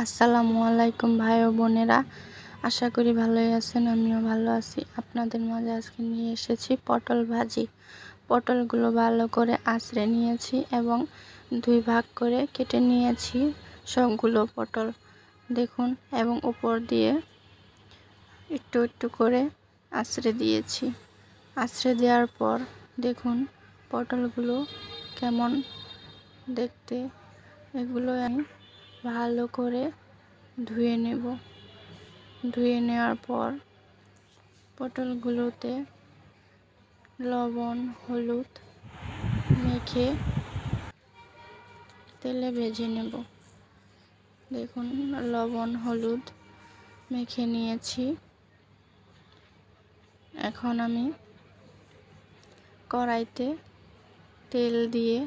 আসসালামু আলাইকুম ভাই ও বোনেরা, আশা করি ভালোই আছেন। আমিও ভালো আছি। আপনাদের মাঝে আজকে নিয়ে এসেছি পটল ভাজি। পটলগুলো ভালো করে আঁচড়ে নিয়েছি এবং 2 ভাগ করে কেটে নিয়েছি সবগুলো পটল দেখুন, এবং উপর দিয়ে একটু একটু করে আঁচড়ে দিয়েছি। আঁচড়ে দেওয়ার পর দেখুন পটলগুলো কেমন দেখতে। এগুলো আমি ভালো করে ধুয়ে নেব। ধুয়ে নেওয়ার পর পটলগুলোতে লবণ হলুদ মেখে তেলে ভেজে নেব। দেখুন লবণ হলুদ মেখে নিয়েছি। এখন আমি কড়াইতে তেল দিয়ে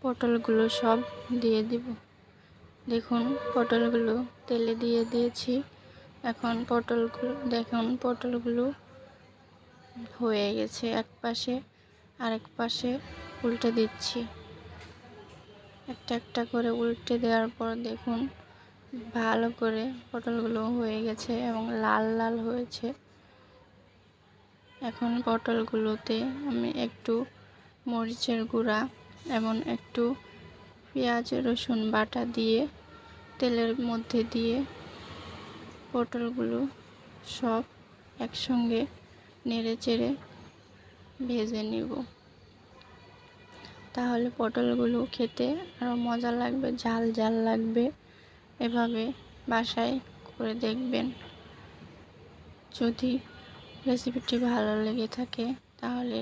পটলগুলো সব দিয়ে দিব। দেখুন পটলগুলো তেলে দিয়ে দিয়েছি। এখন পটলগুলো হয়ে গেছে। এক পাশে আরেক পাশে উল্টে দিচ্ছি। একটা একটা করে উল্টে দেওয়ার পর দেখুন ভালো করে পটলগুলো হয়ে গেছে এবং লাল লাল হয়েছে। এখন পটলগুলোতে আমি একটু মরিচের গুঁড়া এবং একটু পেঁয়াজ রসুন বাটা দিয়ে তেলের মধ্যে দিয়ে পটলগুলো সব একসঙ্গে নেড়ে চেড়ে ভেজে নেব। তাহলে পটলগুলো খেতে আরও মজা লাগবে, ঝাল ঝাল লাগবে। এভাবে বাসায় করে দেখবেন। যদি রেসিপিটি ভালো লেগে থাকে তাহলে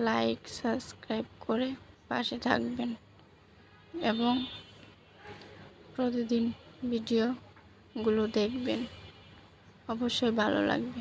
লাইক সাবস্ক্রাইব করে পাশে থাকবেন এবং প্রতিদিন ভিডিওগুলো দেখবেন, অবশ্যই ভালো লাগবে।